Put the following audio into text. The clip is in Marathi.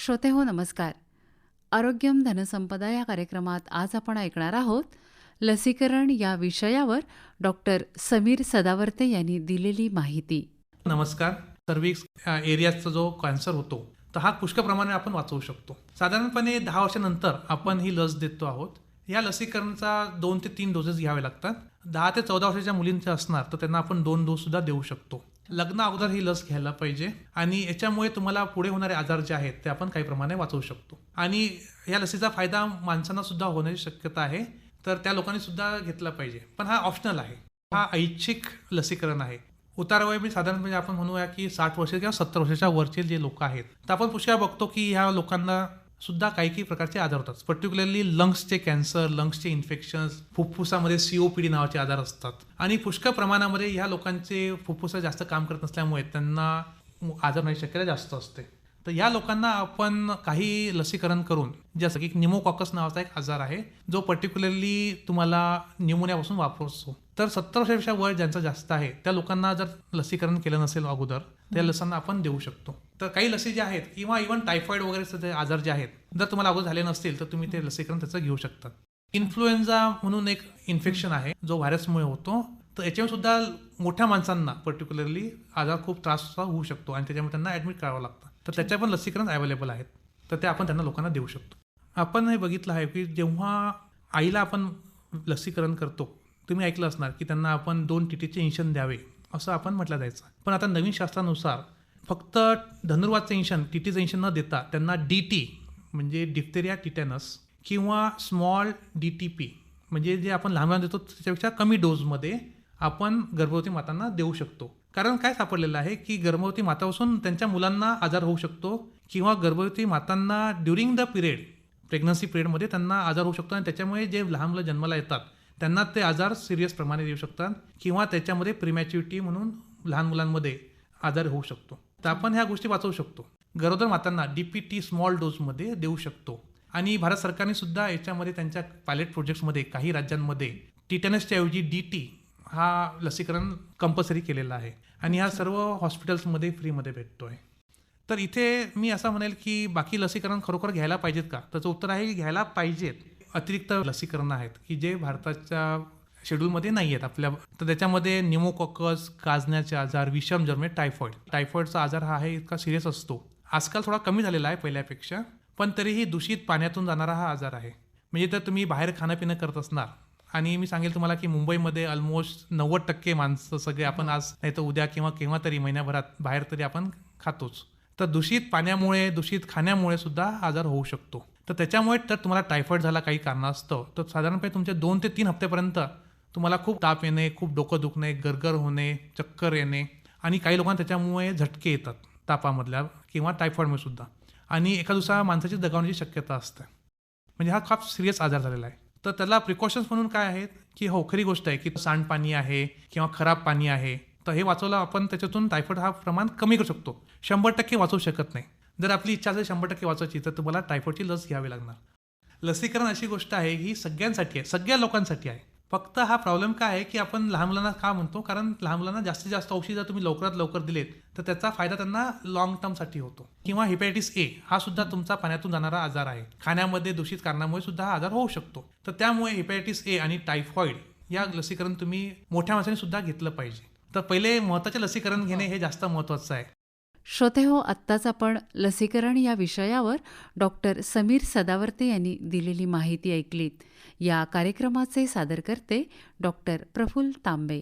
श्रोते हो नमस्कार. आरोग्यम धनसंपदा या कार्यक्रमात आज आपण ऐकणार आहोत लसीकरण या विषयावर डॉक्टर समीर सदावर्ते यांनी दिलेली माहिती. नमस्कार. सर्विक्स एरियाचा जो कॅन्सर होतो तर हा पुष्कळ प्रमाणे आपण वाचवू शकतो. साधारणपणे 10 वर्षानंतर आपण ही लस देतो आहोत. या लसीकरणाचा 2 ते 3 डोसेस घ्यावे लागतात. 10 ते 14 वर्षाच्या मुलींचे असणार तर त्यांना आपण 2 डोस सुद्धा देऊ शकतो. लग्ना अगोदर ही लस घ्यायला पाहिजे आणि याच्यामुळे तुम्हाला पुढे होणारे आजार जे आहेत ते आपण काही प्रमाणे वाचवू शकतो. आणि या लसीचा फायदा माणसांना सुद्धा होण्याची शक्यता आहे, तर त्या लोकांनी सुद्धा घेतला पाहिजे. पण हा ऑप्शनल आहे, हा ऐच्छिक लसीकरण आहे. उतारवय मी साधारणपणे आपण म्हणूया की 60 वर्ष किंवा 70 वर्षाच्या वरचे जे लोक आहेत तर आपण पुष्कळ बघतो की ह्या लोकांना सुद्धा काही प्रकारचे आजार होतात. पर्टिक्युलरली लंग्सचे कॅन्सर, लंग्सचे इन्फेक्शन्स, फुफ्फुसामध्ये COPD नावाचे आजार असतात आणि पुष्कळ प्रमाणामध्ये ह्या लोकांचे फुफ्फुस जास्त काम करत नसल्यामुळे त्यांना आजार होण्याची शक्यता जास्त असते. तर या लोकांना आपण काही लसीकरण करून, जसं की निमोकॉकस नावाचा एक आजार आहे जो पर्टिक्युलरली तुम्हाला न्यूमोनियापासून वाचवतो. तर 70 वर्षापेक्षा वय ज्यांचं जास्त आहे त्या लोकांना जर लसीकरण केलं नसेल अगोदर त्या लसांना आपण देऊ शकतो. तर काही लसी ज्या आहेत किंवा इव्हन टायफॉइड वगैरे आजार जे आहेत जर तुम्हाला अगोदर झाले नसतील तर तुम्ही ते लसीकरण त्याचं घेऊ शकता. इन्फ्लुएन्झा म्हणून एक इन्फेक्शन आहे जो व्हायरसमुळे होतो. तर याच्यावर सुद्धा मोठ्या माणसांना पर्टिक्युलरली आजार खूप त्रास होऊ शकतो आणि त्याच्यामुळे त्यांना ॲडमिट करावं लागतं. तर त्याच्या पण लसीकरण अवेलेबल आहेत, तर ते आपण त्यांना लोकांना देऊ शकतो. आपण हे बघितलं आहे की जेव्हा आईला आपण लसीकरण करतो, तुम्ही ऐकलं असणार की त्यांना आपण 2 TTचे इंजेक्शन द्यावे असं आपण म्हटलं जायचं. पण आता नवीन शास्त्रानुसार फक्त धनुर्वातचं इंजेक्शन, TTचं इंजेक्शन न देता त्यांना DT म्हणजे डिप्थेरिया टिटॅनस किंवा स्मॉल DTP म्हणजे जे आपण लहान मुलांना देतो त्याच्यापेक्षा कमी डोजमध्ये आपण गर्भवती मातांना देऊ शकतो. कारण काय सापडलेलं आहे की गर्भवती मातापासून त्यांच्या मुलांना आजार होऊ शकतो किंवा गर्भवती मातांना ड्युरिंग द पिरियड, प्रेग्नन्सी पिरियडमध्ये त्यांना आजार होऊ शकतो आणि त्याच्यामुळे जे लहान मुलं जन्माला येतात त्यांना ते आजार सिरियस प्रमाणे येऊ शकतात किंवा त्याच्यामध्ये प्रिमॅच्युरिटी म्हणून लहान मुलांमध्ये आजार होऊ शकतो. तर आपण ह्या गोष्टी वाचवू शकतो. गरोदर मातांना DPT स्मॉल डोजमध्ये देऊ शकतो. आणि भारत सरकारने सुद्धा याच्यामध्ये त्यांच्या पायलट प्रोजेक्ट्समध्ये काही राज्यांमध्ये टिटॅनसच्या ऐवजी DT हा लसीकरण कंपल्सरी केलेला आहे आणि हा सर्व हॉस्पिटल्समध्ये फ्रीमध्ये भेटतो आहे. तर इथे मी असं म्हणेल की बाकी लसीकरण खरोखर घ्यायला पाहिजेत का? त्याचं उत्तर आहे घ्यायला पाहिजेत. अतिरिक्त लसीकरण आहेत की जे भारताच्या शेड्यूलमध्ये नाही आहेत आपल्या. तर त्याच्यामध्ये निमोकॉकस, गाजण्याचे आजार, विषम जन्मे, टायफॉइडचा आजार हा आहे इतका सिरियस असतो. आजकाल थोडा कमी झालेला आहे पहिल्यापेक्षा, पण तरीही दूषित पाण्यातून जाणारा हा आजार आहे. म्हणजे जर तुम्ही बाहेर खाणंपिणं करत असणार, आणि मी सांगेल तुम्हाला की मुंबईमध्ये ऑलमोस्ट 90% माणसं सगळे आपण आज नाही तर उद्या किंवा केव्हा तरी महिन्याभरात बाहेर तरी आपण खातोच. तर दूषित पाण्यामुळे, दूषित खाण्यामुळे सुद्धा आजार होऊ शकतो. तर त्याच्यामुळे तर तुम्हाला टायफॉइड झाला काही कारणास्तव तर साधारणपणे तुमचे 2 ते 3 हप्त्यापर्यंत तुम्हाला खूप ताप येणे, खूप डोकं दुखणे, गरगर होणे, चक्कर येणे आणि काही लोकांना त्याच्यामुळे झटके येतात तापामधल्या किंवा टायफॉइडमुळे सुद्धा. आणि एका दिवसा माणसाची दगावण्याची शक्यता असते. म्हणजे हा खूप सिरियस आजार झालेला आहे. तर त्याला प्रिकॉशन्स म्हणून काय आहेत की हो खरी गोष्ट आहे की सांडपाणी आहे किंवा खराब पाणी आहे, तर हे वाचवलं आपण त्याच्यातून टायफॉइड हा प्रमाण कमी करू शकतो. 100% वाचवू शकत नाही. जर आपली इच्छा असेल 100% वाचवायची तर तुम्हाला टायफॉइडची लस घ्यावी लागणार. लसीकरण अशी गोष्ट आहे ही सगळ्यांसाठी आहे, सगळ्या लोकांसाठी आहे. फक्त हा प्रॉब्लेम काय आहे की आपण लहान मुलांना का म्हणतो, कारण लहान मुलांना जास्तीत जास्त औषध जर तुम्ही लवकरात लवकर दिलेत तर त्याचा फायदा त्यांना लॉंग टर्मसाठी होतो. किंवा हेपॅटायटिस A हा सुद्धा तुमचा पाण्यातून जाणारा आजार आहे. खाण्यामध्ये दूषित कारणामुळे सुद्धा हा आजार होऊ शकतो. तर त्यामुळे हेपॅटायटिस A आणि टायफॉइड या लसीकरण तुम्ही मोठ्या माणसाने सुद्धा घेतलं पाहिजे. तर पहिले महत्त्वाचे लसीकरण घेणे हे जास्त महत्त्वाचं आहे. श्रोते हो, आत्ताच आपण लसीकरण या विषयावर डॉक्टर समीर सदावर्ते यांनी दिलेली माहिती ऐकलीत. या कार्यक्रमाचे सादरकर्ते डॉक्टर प्रफुल्ल तांबे.